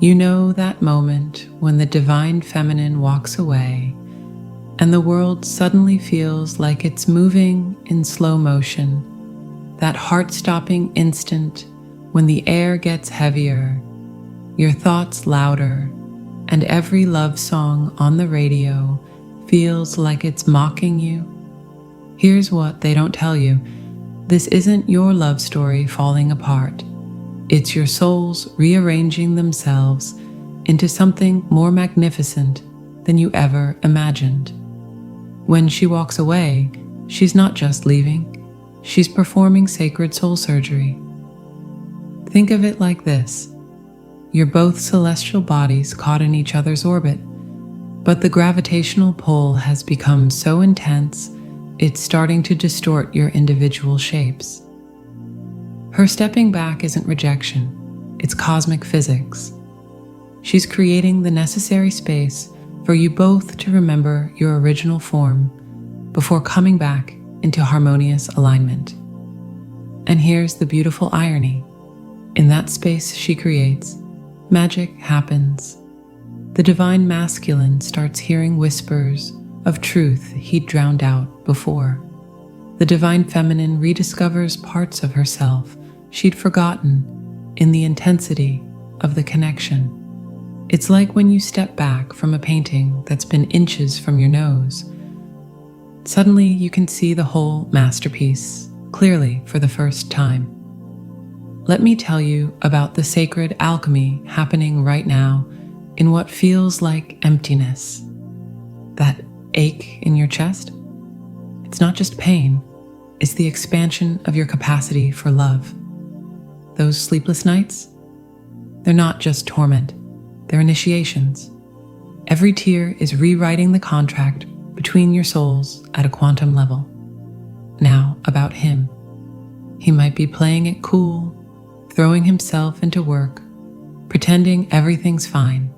You know that moment when the divine feminine walks away and the world suddenly feels like it's moving in slow motion, that heart-stopping instant when the air gets heavier, your thoughts louder, and every love song on the radio feels like it's mocking you. Here's what they don't tell you. This isn't your love story falling apart. It's your souls rearranging themselves into something more magnificent than you ever imagined. When she walks away, she's not just leaving, she's performing sacred soul surgery. Think of it like this. You're both celestial bodies caught in each other's orbit, but the gravitational pull has become so intense, it's starting to distort your individual shapes. Her stepping back isn't rejection, it's cosmic physics. She's creating the necessary space for you both to remember your original form before coming back into harmonious alignment. And here's the beautiful irony. In that space she creates, magic happens. The divine masculine starts hearing whispers of truth he'd drowned out before. The divine feminine rediscovers parts of herself she'd forgotten in the intensity of the connection. It's like when you step back from a painting that's been inches from your nose. Suddenly you can see the whole masterpiece clearly for the first time. Let me tell you about the sacred alchemy happening right now in what feels like emptiness. That ache in your chest? It's not just pain, it's the expansion of your capacity for love. Those sleepless nights? They're not just torment, they're initiations. Every tear is rewriting the contract between your souls at a quantum level. Now, about him. He might be playing it cool, throwing himself into work, pretending everything's fine.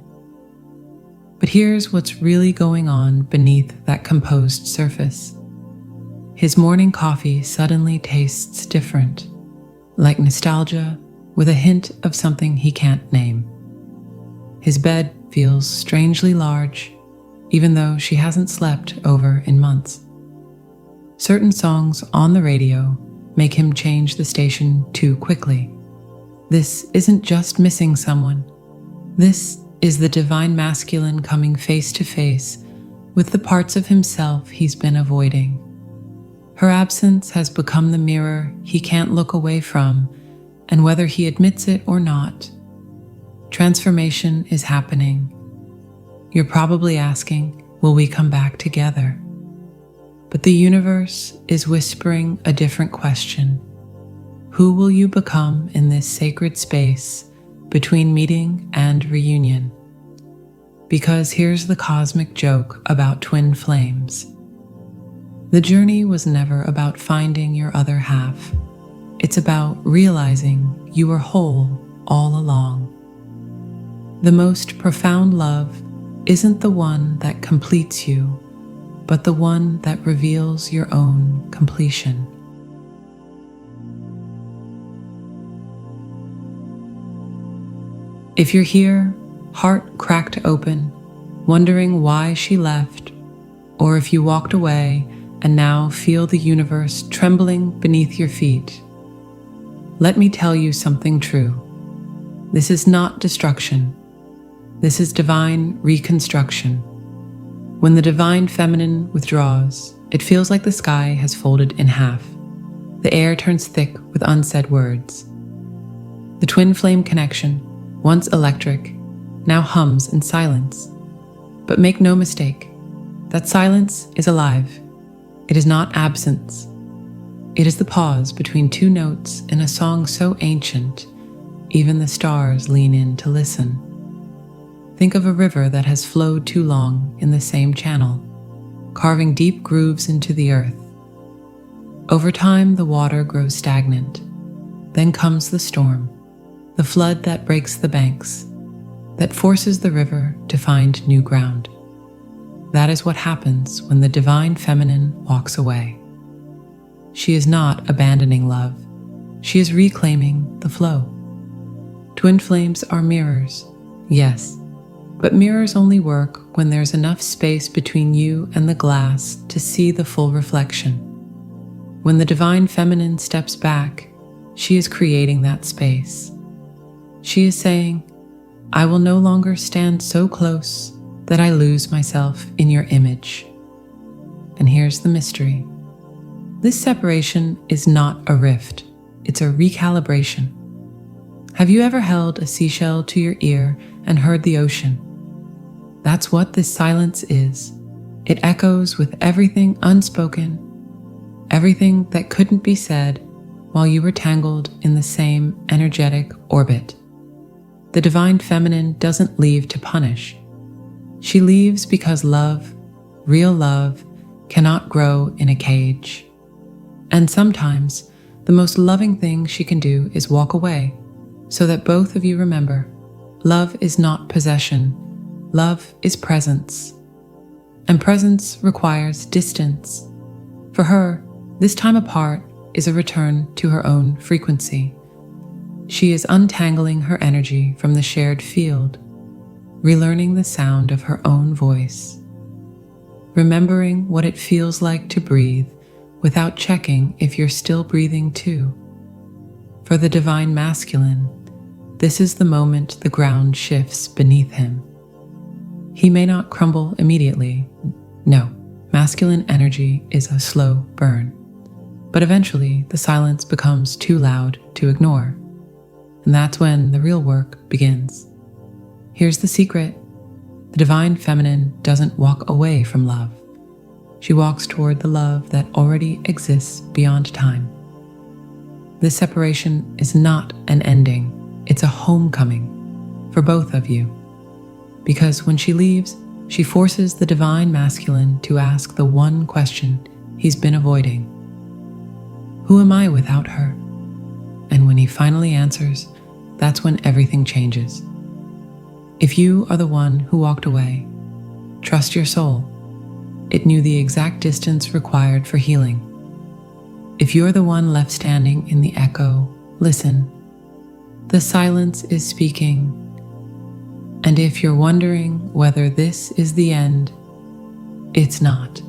But here's what's really going on beneath that composed surface. His morning coffee suddenly tastes different, like nostalgia with a hint of something he can't name. His bed feels strangely large, even though she hasn't slept over in months. Certain songs on the radio make him change the station too quickly. This isn't just missing someone. This is the divine masculine coming face to face with the parts of himself he's been avoiding. Her absence has become the mirror he can't look away from, and whether he admits it or not, transformation is happening. You're probably asking, will we come back together? But the universe is whispering a different question. Who will you become in this sacred space between meeting and reunion? Because here's the cosmic joke about twin flames. The journey was never about finding your other half. It's about realizing you were whole all along. The most profound love isn't the one that completes you, but the one that reveals your own completion. If you're here, heart cracked open, wondering why she left, or if you walked away and now feel the universe trembling beneath your feet, let me tell you something true. This is not destruction. This is divine reconstruction. When the divine feminine withdraws, it feels like the sky has folded in half. The air turns thick with unsaid words. The twin flame connection, once electric, now hums in silence. But make no mistake, that silence is alive. It is not absence. It is the pause between two notes in a song so ancient, even the stars lean in to listen. Think of a river that has flowed too long in the same channel, carving deep grooves into the earth. Over time, the water grows stagnant. Then comes the storm, the flood that breaks the banks, that forces the river to find new ground. That is what happens when the divine feminine walks away. She is not abandoning love. She is reclaiming the flow. Twin flames are mirrors. Yes, but mirrors only work when there's enough space between you and the glass to see the full reflection. When the divine feminine steps back, she is creating that space. She is saying, I will no longer stand so close that I lose myself in your image. And here's the mystery. This separation is not a rift, it's a recalibration. Have you ever held a seashell to your ear and heard the ocean? That's what this silence is. It echoes with everything unspoken, everything that couldn't be said while you were tangled in the same energetic orbit. The divine feminine doesn't leave to punish. She leaves because love, real love, cannot grow in a cage. And sometimes, the most loving thing she can do is walk away, so that both of you remember, love is not possession, love is presence. And presence requires distance. For her, this time apart is a return to her own frequency. She is untangling her energy from the shared field, relearning the sound of her own voice, remembering what it feels like to breathe without checking if you're still breathing too. For the divine masculine, this is the moment the ground shifts beneath him. He may not crumble immediately. No, masculine energy is a slow burn. But eventually, the silence becomes too loud to ignore. And that's when the real work begins. Here's the secret. The divine feminine doesn't walk away from love. She walks toward the love that already exists beyond time. This separation is not an ending, it's a homecoming for both of you. Because when she leaves, she forces the divine masculine to ask the one question he's been avoiding. Who am I without her? And when he finally answers, that's when everything changes. If you are the one who walked away, trust your soul. It knew the exact distance required for healing. If you're the one left standing in the echo, listen. The silence is speaking. And if you're wondering whether this is the end, it's not.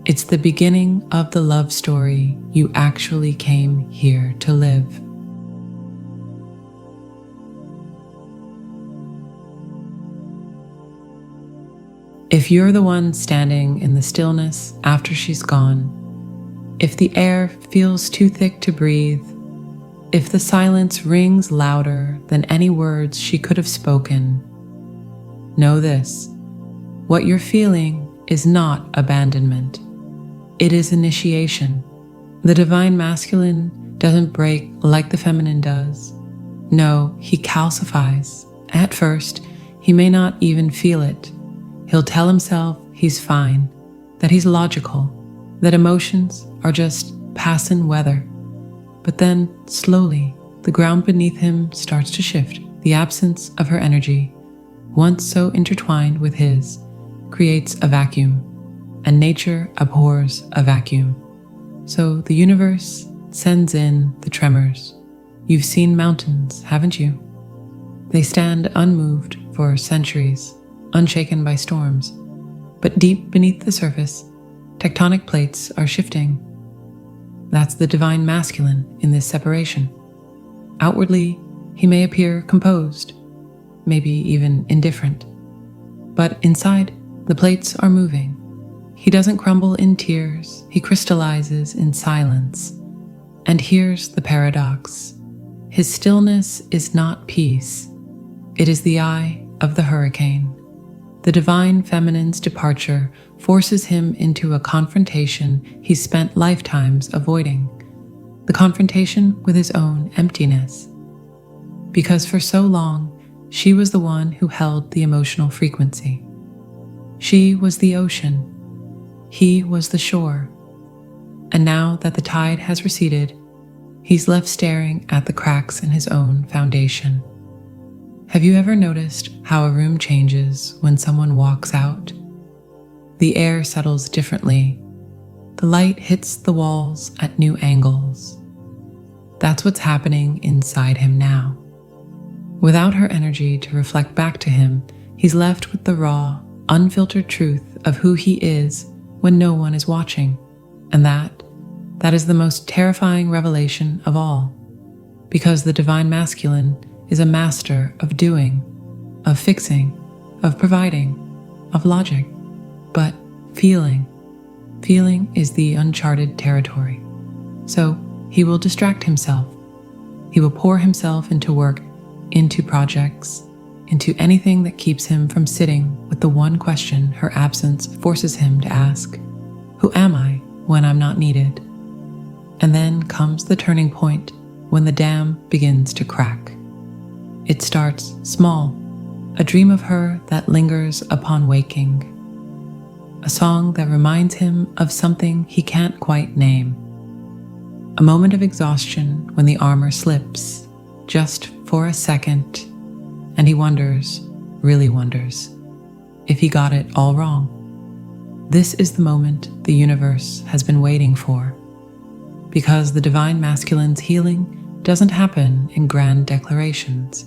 It's the beginning of the love story you actually came here to live. If you're the one standing in the stillness after she's gone, if the air feels too thick to breathe, if the silence rings louder than any words she could have spoken, know this: what you're feeling is not abandonment. It is initiation. The divine masculine doesn't break like the feminine does. No, he calcifies. At first, he may not even feel it. He'll tell himself he's fine, that he's logical, that emotions are just passing weather. But then, slowly, the ground beneath him starts to shift. The absence of her energy, once so intertwined with his, creates a vacuum, and nature abhors a vacuum. So the universe sends in the tremors. You've seen mountains, haven't you? They stand unmoved for centuries, unshaken by storms. But deep beneath the surface, tectonic plates are shifting. That's the divine masculine in this separation. Outwardly, he may appear composed, maybe even indifferent. But inside, the plates are moving. He doesn't crumble in tears, he crystallizes in silence. And here's the paradox. His stillness is not peace. It is the eye of the hurricane. The divine feminine's departure forces him into a confrontation he's spent lifetimes avoiding. The confrontation with his own emptiness. Because for so long, she was the one who held the emotional frequency. She was the ocean. He was the shore. And now that the tide has receded, he's left staring at the cracks in his own foundation. Have you ever noticed how a room changes when someone walks out? The air settles differently. The light hits the walls at new angles. That's what's happening inside him now. Without her energy to reflect back to him, he's left with the raw, unfiltered truth of who he is when no one is watching. And that is the most terrifying revelation of all, because the divine masculine is a master of doing, of fixing, of providing, of logic. But feeling is the uncharted territory. So he will distract himself. He will pour himself into work, into projects, into anything that keeps him from sitting with the one question her absence forces him to ask: who am I when I'm not needed? And then comes the turning point when the dam begins to crack. It starts small, a dream of her that lingers upon waking, a song that reminds him of something he can't quite name, a moment of exhaustion when the armor slips, just for a second, and he wonders, really wonders, if he got it all wrong. This is the moment the universe has been waiting for, because the divine masculine's healing doesn't happen in grand declarations.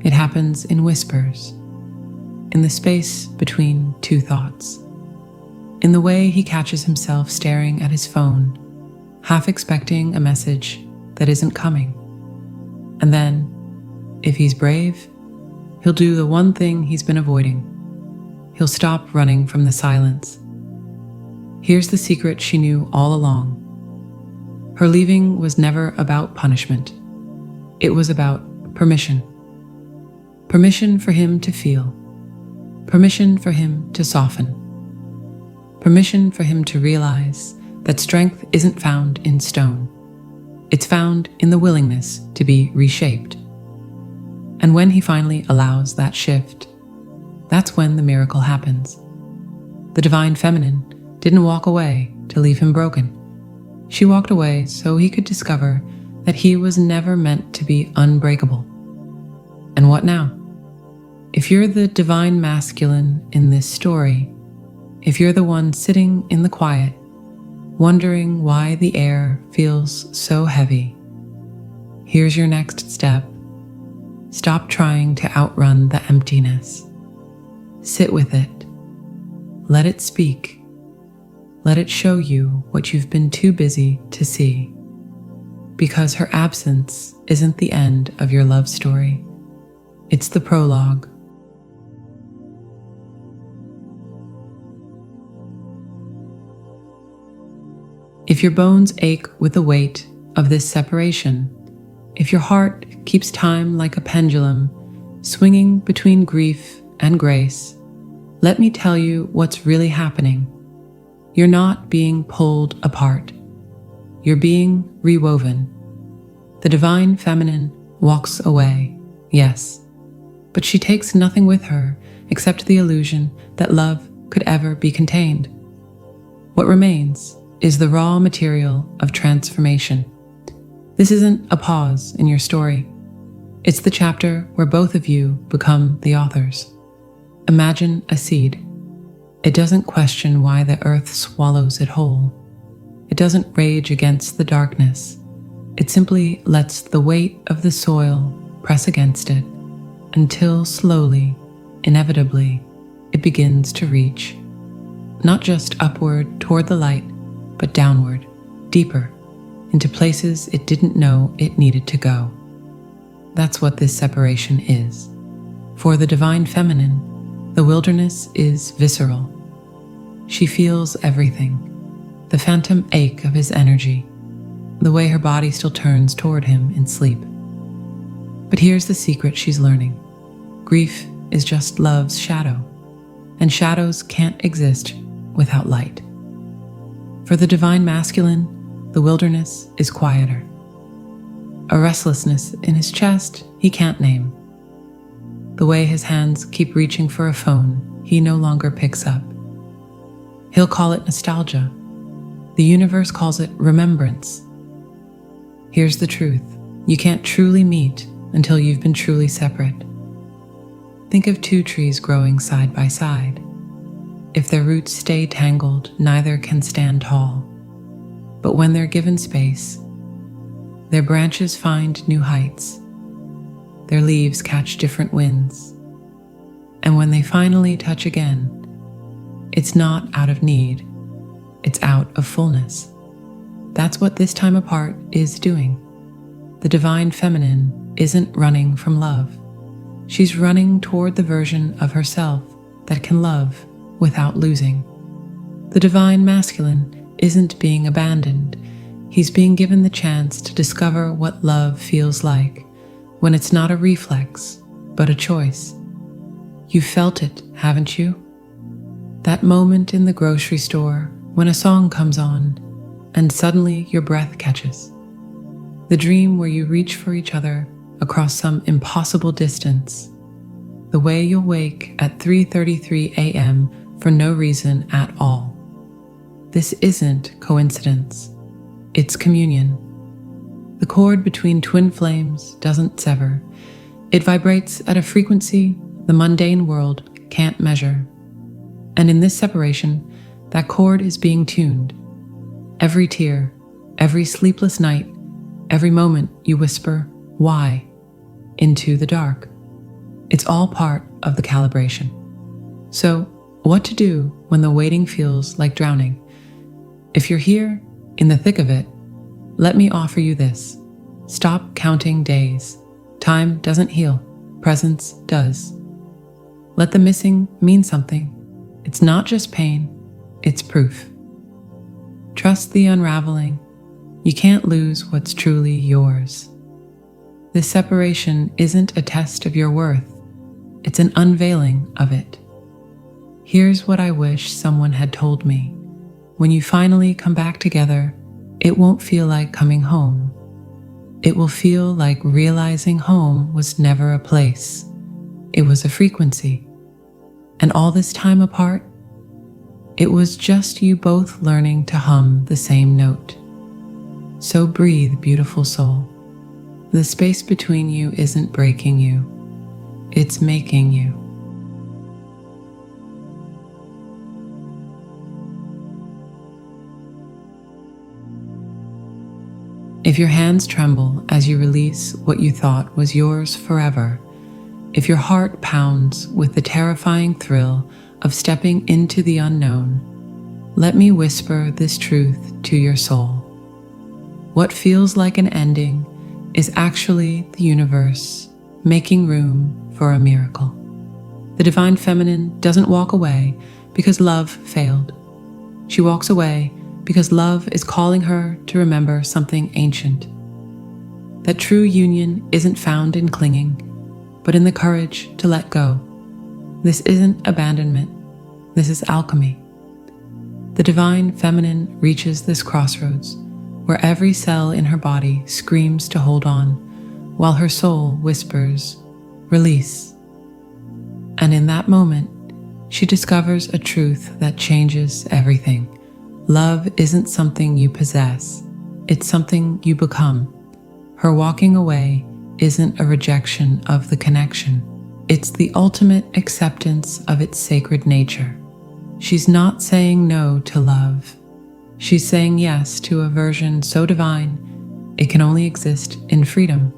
It happens in whispers, in the space between two thoughts, in the way he catches himself staring at his phone, half expecting a message that isn't coming. And then, if he's brave, he'll do the one thing he's been avoiding. He'll stop running from the silence. Here's the secret she knew all along. Her leaving was never about punishment. It was about permission. Permission for him to feel. Permission for him to soften. Permission for him to realize that strength isn't found in stone. It's found in the willingness to be reshaped. And when he finally allows that shift, that's when the miracle happens. The divine feminine didn't walk away to leave him broken. She walked away so he could discover that he was never meant to be unbreakable. And what now? If you're the divine masculine in this story, if you're the one sitting in the quiet, wondering why the air feels so heavy, here's your next step. Stop trying to outrun the emptiness. Sit with it. Let it speak. Let it show you what you've been too busy to see. Because her absence isn't the end of your love story. It's the prologue. If your bones ache with the weight of this separation, if your heart keeps time like a pendulum, swinging between grief and grace, let me tell you what's really happening. You're not being pulled apart. You're being rewoven. The divine feminine walks away, yes, but she takes nothing with her except the illusion that love could ever be contained. What remains is the raw material of transformation. This isn't a pause in your story. It's the chapter where both of you become the authors. Imagine a seed. It doesn't question why the earth swallows it whole. It doesn't rage against the darkness. It simply lets the weight of the soil press against it until slowly, inevitably, it begins to reach, not just upward toward the light, but downward, deeper, into places it didn't know it needed to go. That's what this separation is. For the divine feminine, the wilderness is visceral. She feels everything, the phantom ache of his energy, the way her body still turns toward him in sleep. But here's the secret she's learning. Grief is just love's shadow, and shadows can't exist without light. For the divine masculine, the wilderness is quieter. A restlessness in his chest he can't name. The way his hands keep reaching for a phone he no longer picks up. He'll call it nostalgia. The universe calls it remembrance. Here's the truth. You can't truly meet until you've been truly separate. Think of two trees growing side by side. If their roots stay tangled, neither can stand tall. But when they're given space, their branches find new heights. their leaves catch different winds. And when they finally touch again, it's not out of need, it's out of fullness. That's what this time apart is doing. The divine feminine isn't running from love. She's running toward the version of herself that can love without losing. The divine masculine isn't being abandoned. He's being given the chance to discover what love feels like when it's not a reflex, but a choice. You've felt it, haven't you? That moment in the grocery store when a song comes on and suddenly your breath catches. The dream where you reach for each other across some impossible distance. The way you'll wake at 3:33 a.m. for no reason at all. This isn't coincidence. It's communion. The cord between twin flames doesn't sever. It vibrates at a frequency the mundane world can't measure. And in this separation, that cord is being tuned. Every tear, every sleepless night, every moment you whisper, "Why?" into the dark. It's all part of the calibration. So, what to do when the waiting feels like drowning? If you're here, in the thick of it, let me offer you this. Stop counting days. Time doesn't heal. Presence does. Let the missing mean something. It's not just pain, it's proof. Trust the unraveling. You can't lose what's truly yours. This separation isn't a test of your worth. It's an unveiling of it. Here's what I wish someone had told me. When you finally come back together, it won't feel like coming home. It will feel like realizing home was never a place. It was a frequency. And all this time apart, it was just you both learning to hum the same note. So breathe, beautiful soul. The space between you isn't breaking you. It's making you. If your hands tremble as you release what you thought was yours forever, if your heart pounds with the terrifying thrill of stepping into the unknown, let me whisper this truth to your soul. What feels like an ending is actually the universe making room for a miracle. The divine feminine doesn't walk away because love failed. She walks away because love is calling her to remember something ancient. That true union isn't found in clinging, but in the courage to let go. This isn't abandonment. This is alchemy. The divine feminine reaches this crossroads where every cell in her body screams to hold on, while her soul whispers, "Release." And in that moment, she discovers a truth that changes everything. Love isn't something you possess, it's something you become. Her walking away isn't a rejection of the connection, it's the ultimate acceptance of its sacred nature. She's not saying no to love. She's saying yes to a version so divine, it can only exist in freedom.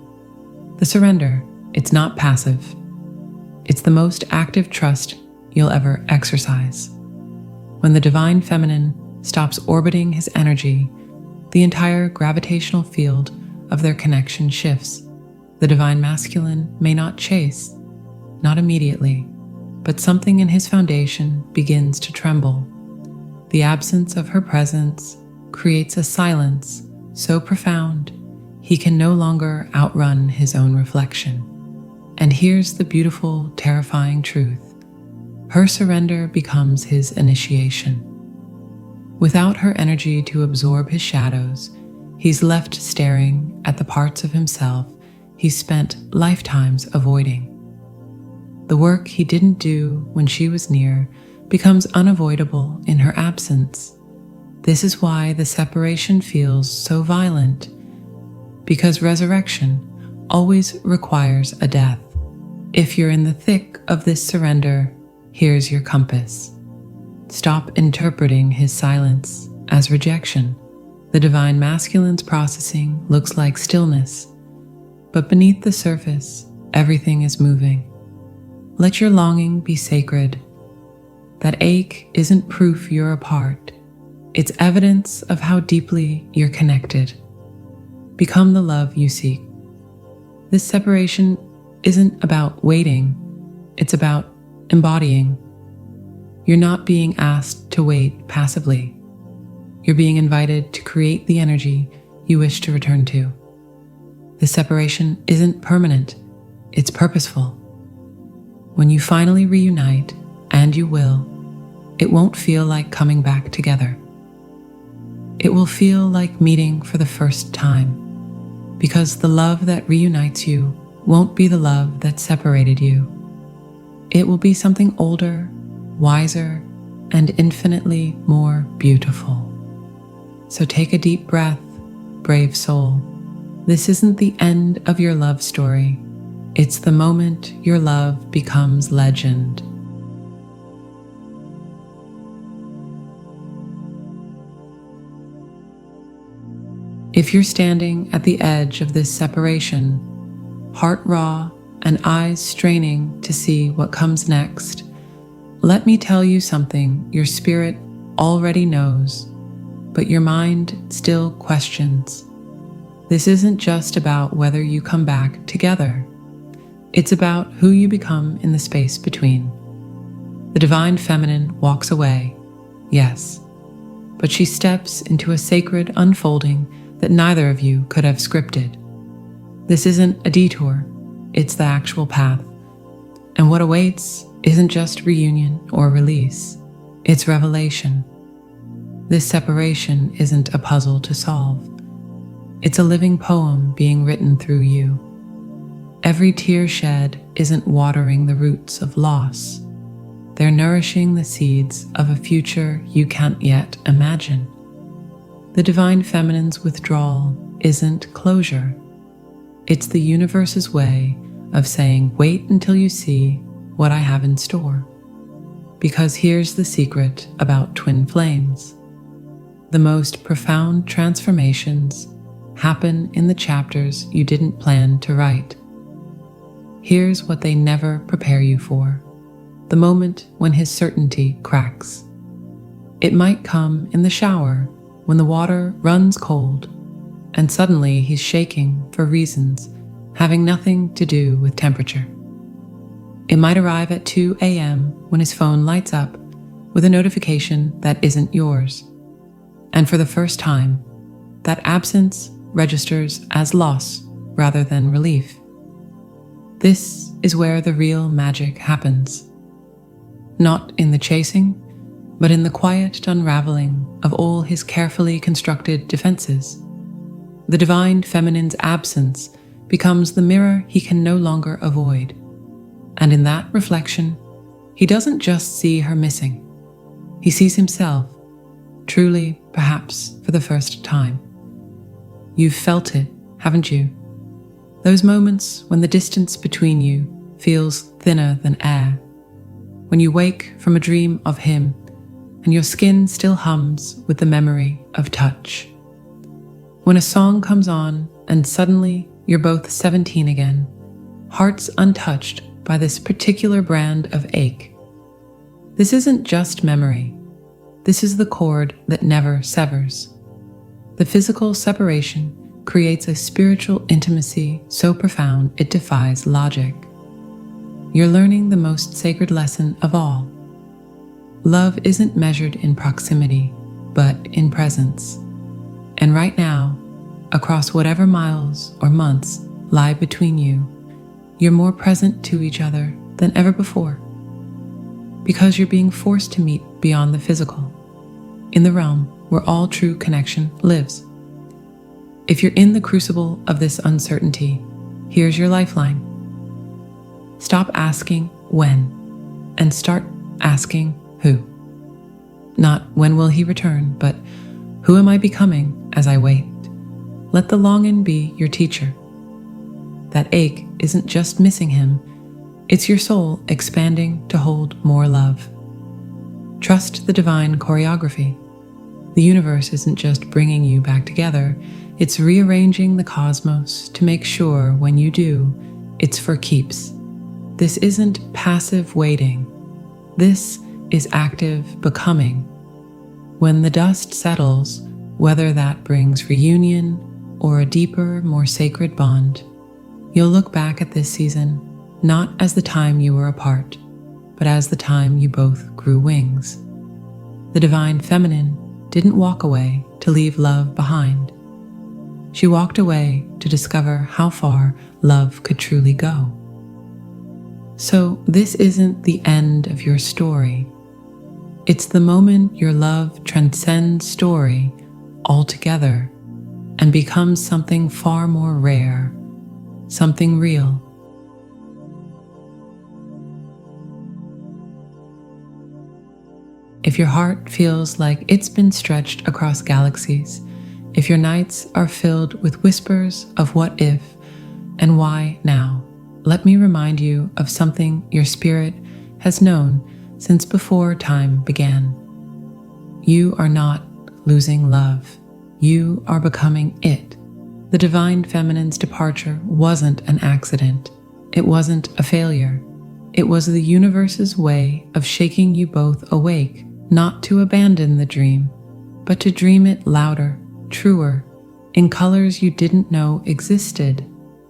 The surrender, it's not passive. It's the most active trust you'll ever exercise. When the divine feminine stops orbiting his energy, the entire gravitational field of their connection shifts. The divine masculine may not chase, not immediately, but something in his foundation begins to tremble. The absence of her presence creates a silence so profound he can no longer outrun his own reflection. And here's the beautiful, terrifying truth. Her surrender becomes his initiation. Without her energy to absorb his shadows, he's left staring at the parts of himself he spent lifetimes avoiding. The work he didn't do when she was near becomes unavoidable in her absence. This is why the separation feels so violent, because resurrection always requires a death. If you're in the thick of this surrender, here's your compass. Stop interpreting his silence as rejection. The divine masculine's processing looks like stillness, but beneath the surface, everything is moving. Let your longing be sacred. That ache isn't proof you're apart. It's evidence of how deeply you're connected. Become the love you seek. This separation isn't about waiting, it's about embodying. You're not being asked to wait passively. You're being invited to create the energy you wish to return to. This separation isn't permanent, it's purposeful. When you finally reunite, and you will, it won't feel like coming back together. It will feel like meeting for the first time, because the love that reunites you won't be the love that separated you. It will be something older, wiser, and infinitely more beautiful. So take a deep breath, brave soul. This isn't the end of your love story. It's the moment your love becomes legend. If you're standing at the edge of this separation, heart raw and eyes straining to see what comes next, let me tell you something your spirit already knows, but your mind still questions. This isn't just about whether you come back together. It's about who you become in the space between. The divine feminine walks away, yes, but she steps into a sacred unfolding that neither of you could have scripted. This isn't a detour, it's the actual path. And what awaits isn't just reunion or release, it's revelation. This separation isn't a puzzle to solve. It's a living poem being written through you. Every tear shed isn't watering the roots of loss. They're nourishing the seeds of a future you can't yet imagine. The divine feminine's withdrawal isn't closure. It's the universe's way of saying, wait until you see what I have in store. Because here's the secret about twin flames. The most profound transformations happen in the chapters you didn't plan to write. Here's what they never prepare you for: the moment when his certainty cracks. It might come in the shower when the water runs cold and suddenly he's shaking for reasons having nothing to do with temperature. It might arrive at 2 a.m. when his phone lights up with a notification that isn't yours. And for the first time, that absence registers as loss rather than relief. This is where the real magic happens. Not in the chasing, but in the quiet unraveling of all his carefully constructed defenses. The divine feminine's absence becomes the mirror he can no longer avoid. And in that reflection, he doesn't just see her missing. He sees himself, truly, perhaps for the first time. You've felt it, haven't you? Those moments when the distance between you feels thinner than air. When you wake from a dream of him and your skin still hums with the memory of touch. When a song comes on and suddenly you're both 17 again, hearts untouched by this particular brand of ache. This isn't just memory. This is the cord that never severs. The physical separation creates a spiritual intimacy so profound it defies logic. You're learning the most sacred lesson of all. Love isn't measured in proximity, but in presence. And right now, across whatever miles or months lie between you, you're more present to each other than ever before. Because you're being forced to meet beyond the physical, in the realm where all true connection lives. If you're in the crucible of this uncertainty, here's your lifeline. Stop asking when and start asking who. Not when will he return, but who am I becoming as I wait? Let the longing be your teacher. That ache isn't just missing him, it's your soul expanding to hold more love. Trust the divine choreography. The universe isn't just bringing you back together, it's rearranging the cosmos to make sure when you do, it's for keeps. This isn't passive waiting. This is active becoming. When the dust settles, whether that brings reunion or a deeper, more sacred bond, you'll look back at this season not as the time you were apart, but as the time you both grew wings. The divine feminine didn't walk away to leave love behind. She walked away to discover how far love could truly go. So this isn't the end of your story. It's the moment your love transcends story altogether and becomes something far more rare, something real. If your heart feels like it's been stretched across galaxies, if your nights are filled with whispers of what if and why now, let me remind you of something your spirit has known since before time began. You are not losing love. You are becoming it. The divine feminine's departure wasn't an accident. It wasn't a failure. It was the universe's way of shaking you both awake, not to abandon the dream, but to dream it louder, truer, in colors you didn't know existed.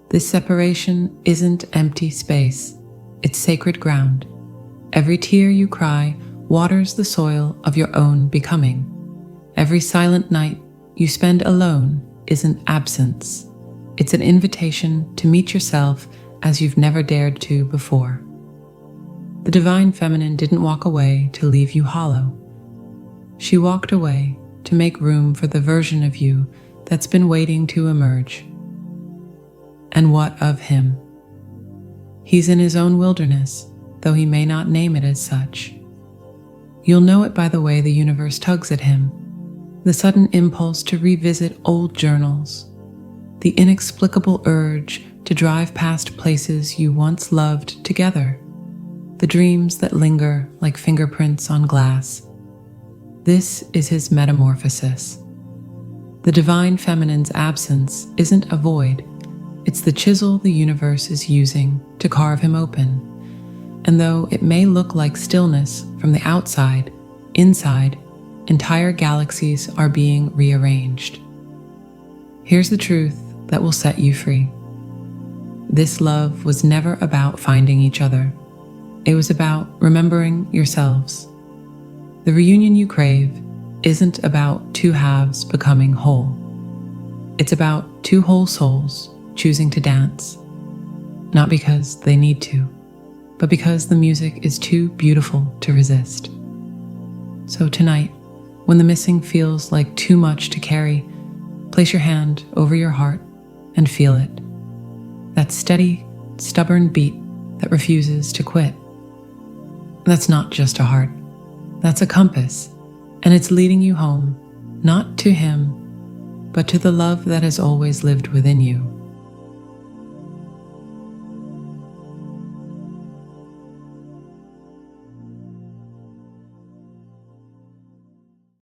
This separation isn't empty space. It's sacred ground. Every tear you cry waters the soil of your own becoming. Every silent night you spend alone isn't absence. It's an invitation to meet yourself as you've never dared to before. The divine feminine didn't walk away to leave you hollow. She walked away to make room for the version of you that's been waiting to emerge. And what of him? He's in his own wilderness, though he may not name it as such. You'll know it by the way the universe tugs at him, the sudden impulse to revisit old journals, the inexplicable urge to drive past places you once loved together, the dreams that linger like fingerprints on glass. This is his metamorphosis. The divine feminine's absence isn't a void. It's the chisel the universe is using to carve him open. And though it may look like stillness from the outside, inside, entire galaxies are being rearranged. Here's the truth that will set you free. This love was never about finding each other. It was about remembering yourselves. The reunion you crave isn't about two halves becoming whole. It's about two whole souls choosing to dance, not because they need to, but because the music is too beautiful to resist. So tonight, when the missing feels like too much to carry, place your hand over your heart and feel it. That steady, stubborn beat that refuses to quit. That's not just a heart. That's a compass, and it's leading you home, not to him, but to the love that has always lived within you.